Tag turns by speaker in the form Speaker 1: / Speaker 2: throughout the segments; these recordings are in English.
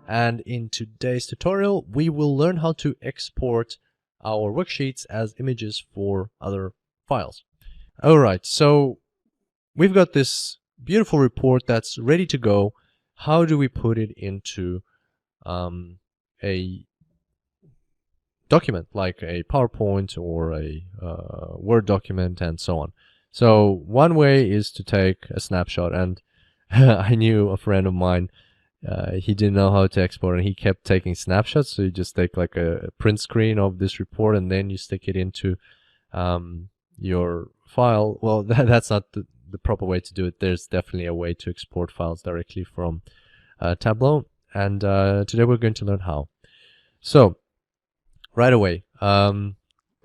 Speaker 1: and in today's tutorial we will learn how to export our worksheets as images for other files. Alright, so we've got this beautiful report that's ready to go. How do we put it into a document like a PowerPoint or a Word document and so on? So one way is to take a snapshot, and I knew a friend of mine, he didn't know how to export and he kept taking snapshots. So you just take like a print screen of this report and then you stick it into your file. Well, that's not the proper way to do it. There's definitely a way to export files directly from Tableau, and today we're going to learn how. So right away,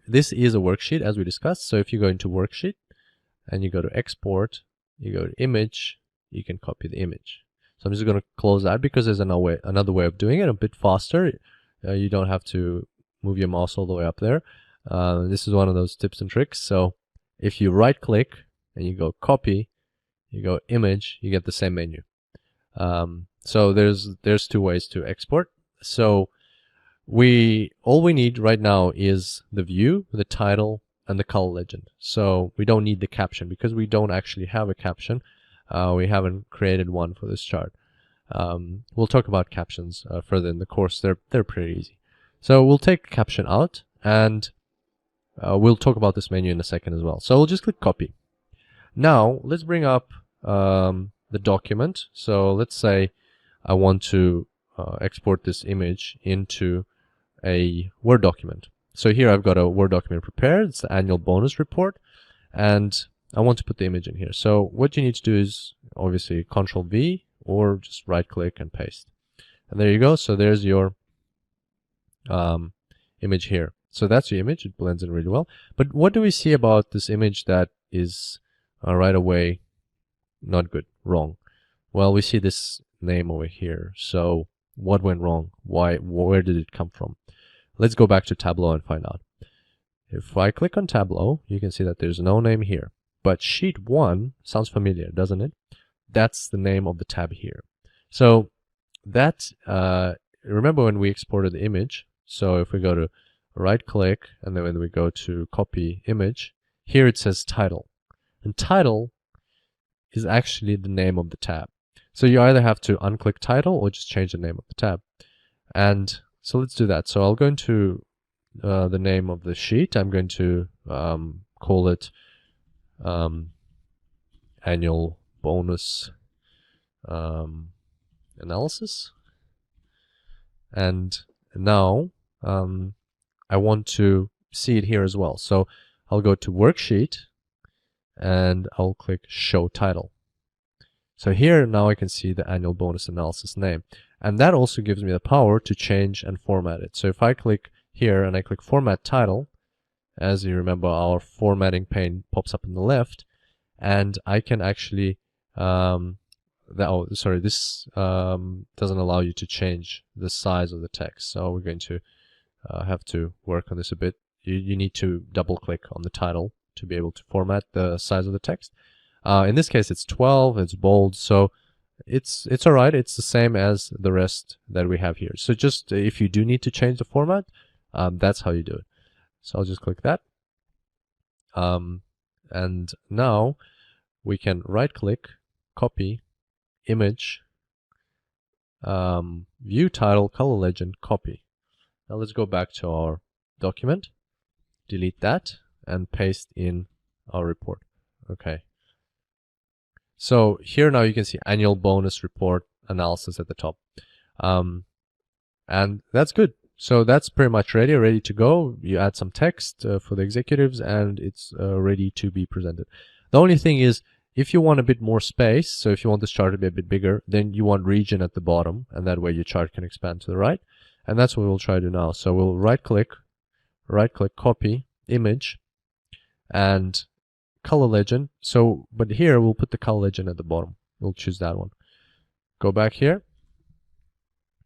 Speaker 1: this is a worksheet as we discussed. So if you go into Worksheet and you go to Export, you go to Image, you can copy the image. So I'm just going to close that because there's another way of doing it a bit faster. You don't have to move your mouse all the way up there. This is one of those tips and tricks. So if you right click and you go copy, you go image, you get the same menu. So there's two ways to export. So all we need right now is the view, the title, and the color legend. So we don't need the caption because we don't actually have a caption. We haven't created one for this chart. We'll talk about captions further in the course. They're pretty easy. So we'll take caption out, and we'll talk about this menu in a second as well. So we'll just click copy. Now let's bring up the document. So let's say I want to export this image into a Word document. So here I've got a Word document prepared. It's the annual bonus report, and I want to put the image in here. So what you need to do is obviously Control V or just right click and paste. And there you go. So there's your image here. So that's your image. It blends in really well. But what do we see about this image that is right away not good, wrong? Well, we see this name over here. So what went wrong? Where did it come from? Let's go back to Tableau and find out. If I click on Tableau, you can see that there's no name here. But sheet 1 sounds familiar, doesn't it? That's the name of the tab here. So that, remember when we exported the image? So if we go to right click and then when we go to copy image, here it says title. And title is actually the name of the tab. So you either have to unclick title or just change the name of the tab. And so let's do that. So I'll go into the name of the sheet. I'm going to call it annual bonus analysis. And now I want to see it here as well. So I'll go to Worksheet and I'll click Show Title. So here now I can see the annual bonus analysis name. And that also gives me the power to change and format it. So if I click here and I click Format Title, as you remember, our formatting pane pops up on the left, and I can actually this doesn't allow you to change the size of the text. So we're going to have to work on this a bit. You need to double click on the title to be able to format the size of the text. In this case, it's 12, it's bold, so it's all right. It's the same as the rest that we have here. So just if you do need to change the format, that's how you do it. So I'll just click that. And now we can right click, copy, image, view title, color legend, copy. Now let's go back to our document, delete that, and paste in our report. Okay. So here now you can see annual bonus report analysis at the top. And that's good. So that's pretty much ready to go. You add some text for the executives and it's ready to be presented. The only thing is, if you want a bit more space, so if you want this chart to be a bit bigger, then you want region at the bottom, and that way your chart can expand to the right. And that's what we'll try to do now. So we'll right click, copy, image, and color legend. So, but here we'll put the color legend at the bottom. We'll choose that one. Go back here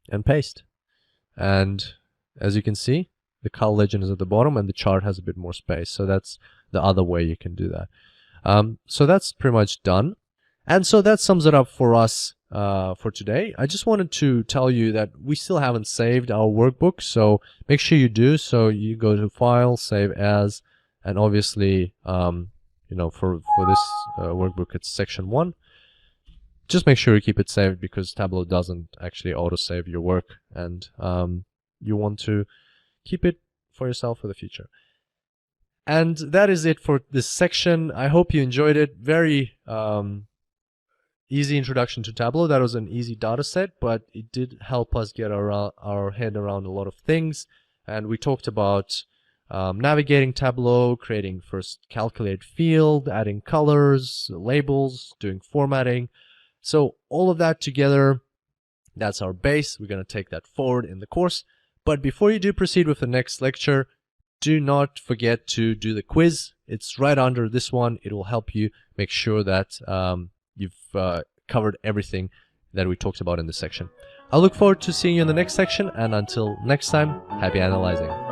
Speaker 1: and paste. And as you can see, the color legend is at the bottom and the chart has a bit more space. So that's the other way you can do that. So that's pretty much done. And so that sums it up for us for today. I just wanted to tell you that we still haven't saved our workbook, so make sure you do. So you go to File, Save As, and obviously, you know, for this workbook, it's section 1. Just make sure you keep it saved because Tableau doesn't actually auto-save your work, and you want to keep it for yourself for the future. And that is it for this section. I hope you enjoyed it. Very easy introduction to Tableau. That was an easy data set, but it did help us get our head around a lot of things. And we talked about navigating Tableau, creating first calculate field, adding colors, labels, doing formatting. So all of that together, that's our base. We're going to take that forward in the course. But before you do proceed with the next lecture, do not forget to do the quiz. It's right under this one. It will help you make sure that you've covered everything that we talked about in this section. I look forward to seeing you in the next section, and until next time, happy analyzing.